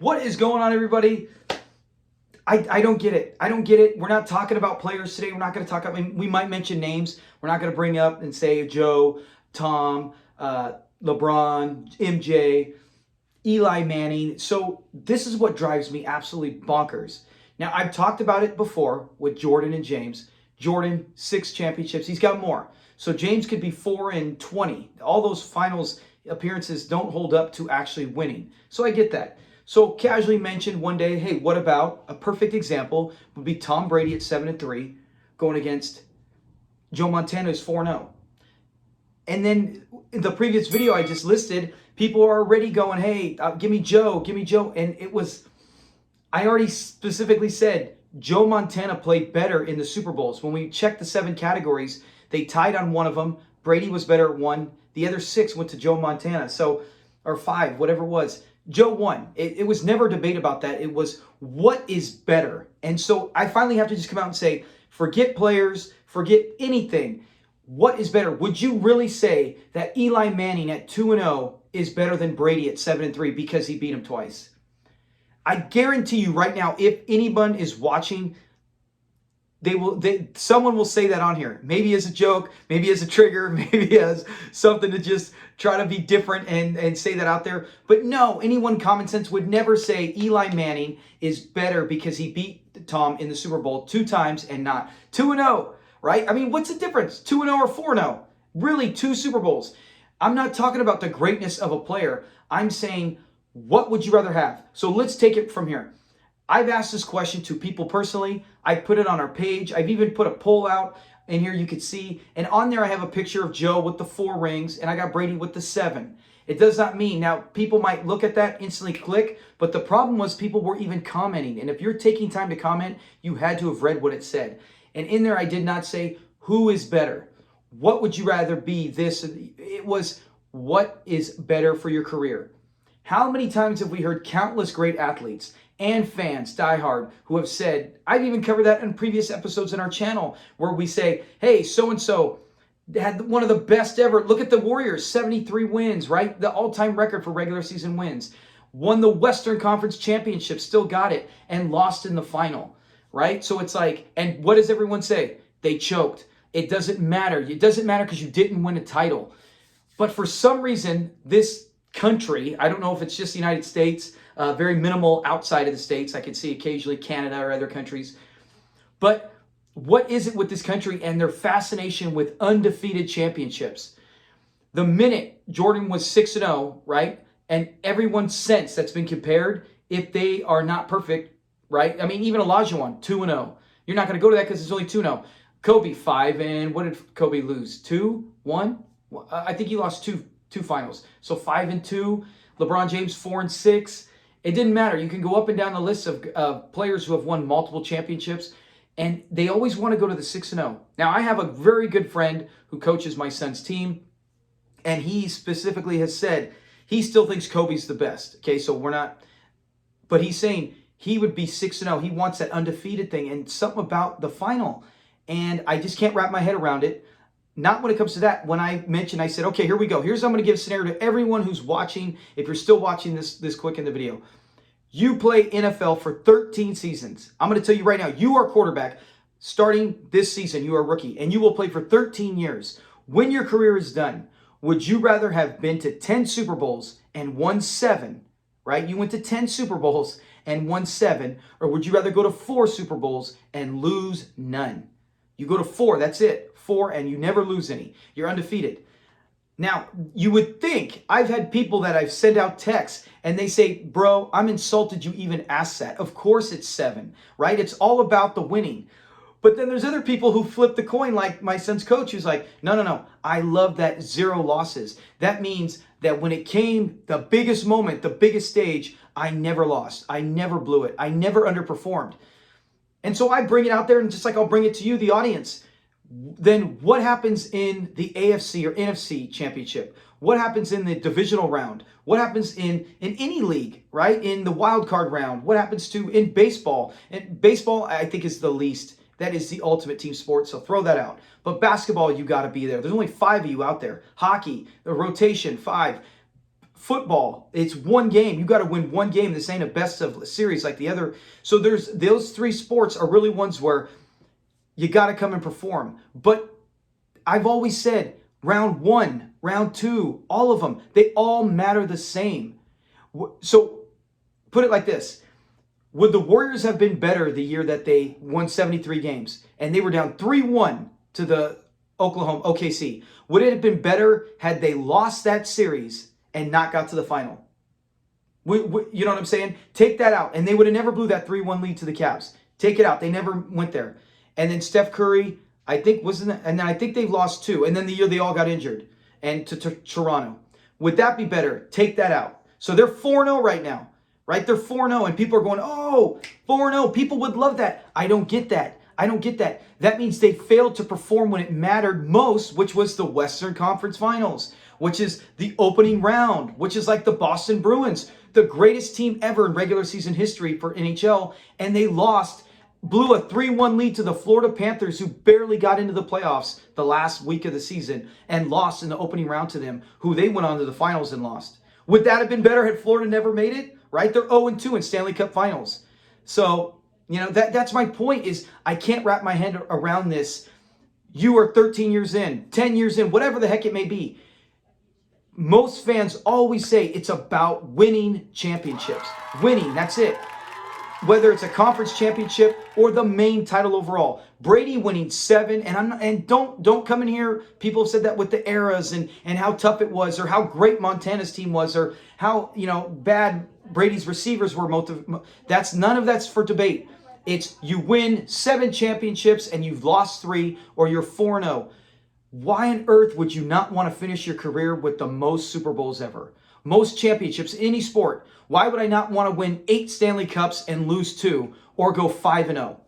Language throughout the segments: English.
What is going on, everybody? I don't get it. I don't get it. We're not talking about players today. We're not going to talk about, we might mention names. We're not going to bring up and say Joe, Tom, LeBron, MJ, Eli Manning. So this is what drives me absolutely bonkers. Now, I've talked about it before with Jordan and James. Jordan, 6 championships. He's got more. So James could be 4-20. All those finals appearances don't hold up to actually winning. So I get that. So casually mentioned one day, hey, what about a perfect example would be Tom Brady at 7-3 going against Joe Montana who's 4-0. And then in the previous video I just listed, people are already going, hey, give me Joe, give me Joe. And it was, I already specifically said Joe Montana played better in the Super Bowls. When we checked the 7 categories, they tied on one of them. Brady was better at 1. The other 6 went to Joe Montana. So, or 5, whatever it was. Joe won. It was never a debate about that. It was what is better. And so I finally have to just come out and say, forget players, forget anything. What is better? Would you really say that Eli Manning at 2-0 is better than Brady at 7-3 because he beat him twice? I guarantee you right now, if anyone is watching, someone will say that on here. Maybe as a joke, maybe as a trigger, maybe as something to just try to be different and say that out there. But no, anyone common sense would never say Eli Manning is better because he beat Tom in the Super Bowl 2 times and not 2-0, right? I mean, what's the difference? 2-0 or 4-0? Really, 2 Super Bowls. I'm not talking about the greatness of a player. I'm saying, what would you rather have? So let's take it from here. I've asked this question to people personally. I put it on our page. I've even put a poll out in here you could see. And on there I have a picture of Joe with the 4 rings and I got Brady with the 7. It does not mean, now people might look at that, instantly click, but the problem was people were even commenting. And if you're taking time to comment, you had to have read what it said. And in there I did not say, who is better? What would you rather be this? It was, what is better for your career? How many times have we heard countless great athletes and fans, diehard, who have said, I've even covered that in previous episodes in our channel, where we say, hey, so-and-so had one of the best ever. Look at the Warriors, 73 wins, right? The all-time record for regular season wins. Won the Western Conference Championship, still got it, and lost in the final, right? So it's like, and what does everyone say? They choked. It doesn't matter. It doesn't matter because you didn't win a title. But for some reason, this country, I don't know if it's just the United States, very minimal outside of the States. I can see occasionally Canada or other countries. But what is it with this country and their fascination with undefeated championships? The minute Jordan was 6-0, right? And everyone since that's been compared, if they are not perfect, right? I mean, even Elijah won 2-0. You're not going to go to that because it's only 2-0. Kobe 5, and what did Kobe lose? 2, 1? I think he lost two finals. So 5-2. LeBron James 4-6. It didn't matter. You can go up and down the list of players who have won multiple championships, and they always want to go to the 6-0. Now, I have a very good friend who coaches my son's team, and he specifically has said he still thinks Kobe's the best. Okay, so we're not, but he's saying he would be 6-0. He wants that undefeated thing and something about the final, and I just can't wrap my head around it. Not when it comes to that. When I mentioned, I said, okay, here we go. Here's, I'm going to give a scenario to everyone who's watching. If you're still watching this quick in the video, you play NFL for 13 seasons. I'm going to tell you right now, you are quarterback starting this season. You are a rookie and you will play for 13 years. When your career is done, would you rather have been to 10 Super Bowls and won 7, right? You went to 10 Super Bowls and won 7, or would you rather go to 4 Super Bowls and lose none? You go to 4, that's it. 4, and you never lose any. You're undefeated. Now, you would think, I've had people that I've sent out texts, and they say, bro, I'm insulted you even asked that. Of course it's 7, right? It's all about the winning. But then there's other people who flip the coin, like my son's coach, who's like, no. I love that 0 losses. That means that when it came, the biggest moment, the biggest stage, I never lost. I never blew it. I never underperformed. And so I bring it out there, and just like I'll bring it to you, the audience. Then what happens in the AFC or NFC championship? What happens in the divisional round? What happens in any league, right? In the wild card round? What happens in baseball? And baseball, I think, is the least. That is the ultimate team sport, so throw that out. But basketball, you got to be there. There's only 5 of you out there. Hockey, the rotation, 5. football, it's one game. You got to win one game. This ain't a best of series like the other. So there's those three sports are really ones where you got to come and perform. But I've always said round one, round two, all of them, they all matter the same. So put it like this. Would the Warriors have been better the year that they won 73 games and they were down 3-1 to the OKC? Would it have been better had they lost that series and not got to the final? You know what I'm saying? Take that out. And they would have never blew that 3-1 lead to the Cavs. Take it out. They never went there. And then Steph Curry, I think, and then I think they've lost two. And then the year they all got injured and to Toronto. Would that be better? Take that out. So they're 4-0 right now. Right? They're 4-0 and people are going, oh, 4-0. People would love that. I don't get that. I don't get that. That means they failed to perform when it mattered most, which was the Western Conference Finals, which is the opening round, which is like the Boston Bruins, the greatest team ever in regular season history for NHL. And they blew a 3-1 lead to the Florida Panthers, who barely got into the playoffs the last week of the season and lost in the opening round to them, who they went on to the finals and lost. Would that have been better had Florida never made it? Right? They're 0-2 in Stanley Cup Finals. So, that's my point is I can't wrap my head around this. You are 13 years in, 10 years in, whatever the heck it may be. Most fans always say it's about winning championships. Winning, that's it. Whether it's a conference championship or the main title overall. Brady winning 7, and don't come in here. People have said that with the eras and how tough it was, or how great Montana's team was, or how bad Brady's receivers were. None of that's for debate. It's you win 7 championships and you've lost 3, or you're 4-0. Why on earth would you not want to finish your career with the most Super Bowls ever? Most championships in any sport. Why would I not want to win 8 Stanley Cups and lose 2, or go 5-0?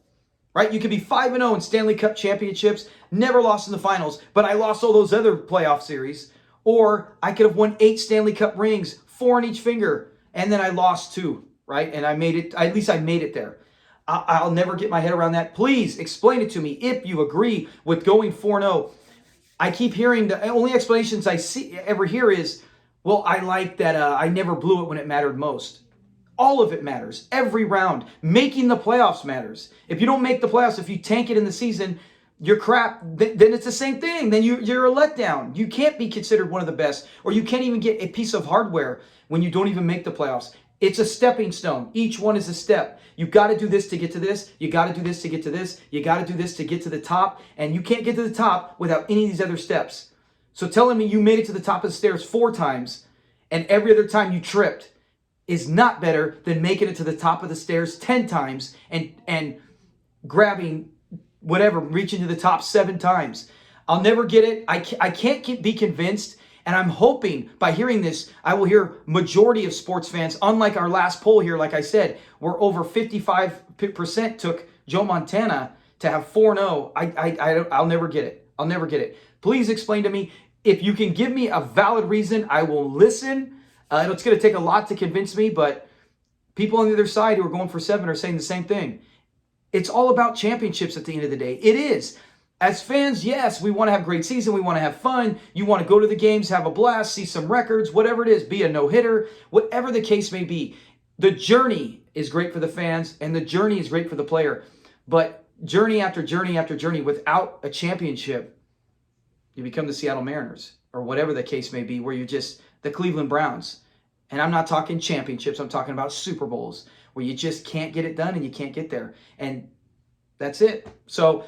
Right? You could be 5-0 in Stanley Cup championships, never lost in the finals, but I lost all those other playoff series. Or I could have won 8 Stanley Cup rings, 4 on each finger, and then I lost 2, right? And I made it, at least I made it there. I'll never get my head around that. Please explain it to me if you agree with going 4-0. I keep hearing the only explanations I ever hear is, well, I like that I never blew it when it mattered most. All of it matters. Every round. Making the playoffs matters. If you don't make the playoffs, if you tank it in the season, you're crap. Then it's the same thing. Then you're a letdown. You can't be considered one of the best, or you can't even get a piece of hardware when you don't even make the playoffs. It's a stepping stone. Each one is a step. You got to do this to get to this. You got to do this to get to this. You got to do this to get to the top. And you can't get to the top without any of these other steps. So telling me you made it to the top of the stairs 4 times and every other time you tripped is not better than making it to the top of the stairs 10 times and grabbing whatever, reaching to the top 7 times. I'll never get it. I can't be convinced. And I'm hoping by hearing this, I will hear majority of sports fans, unlike our last poll here, like I said, where over 55% took Joe Montana to have 4-0. I'll never get it. I'll never get it. Please explain to me. If you can give me a valid reason, I will listen. It's going to take a lot to convince me, but people on the other side who are going for 7 are saying the same thing. It's all about championships at the end of the day. It is. As fans, yes, we want to have a great season. We want to have fun. You want to go to the games, have a blast, see some records, whatever it is, be a no-hitter, whatever the case may be. The journey is great for the fans, and the journey is great for the player. But journey after journey after journey without a championship, you become the Seattle Mariners, or whatever the case may be, where you're just the Cleveland Browns. And I'm not talking championships. I'm talking about Super Bowls, where you just can't get it done and you can't get there. And that's it. So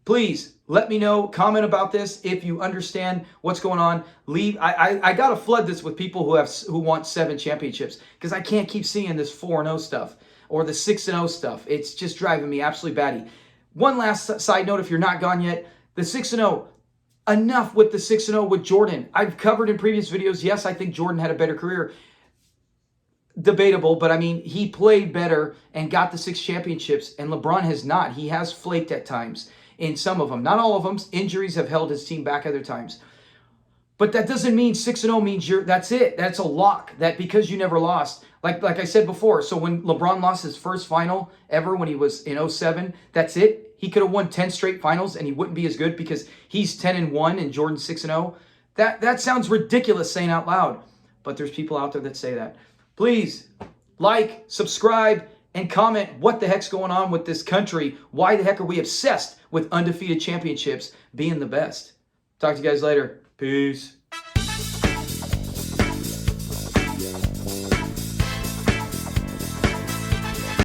please let me know, comment about this if you understand what's going on. I got to flood this with people who want 7 championships, because I can't keep seeing this 4-0 stuff or the 6-0 stuff. It's just driving me absolutely batty. One last side note, if you're not gone yet, the 6-0, enough with the 6-0 with Jordan. I've covered in previous videos, yes, I think Jordan had a better career. Debatable, but I mean, he played better and got the 6 championships, and LeBron has not. He has flaked at times in some of them. Not all of them. Injuries have held his team back other times. But that doesn't mean 6-0 means that's it. That's a lock. That because you never lost. Like I said before, so when LeBron lost his first final ever when he was in 2007, that's it. He could have won 10 straight finals and he wouldn't be as good because he's 10-1 and Jordan's 6-0. That sounds ridiculous saying out loud. but there's people out there that say that. Please like, subscribe, and comment what the heck's going on with this country. Why the heck are we obsessed with undefeated championships being the best? Talk to you guys later. Peace.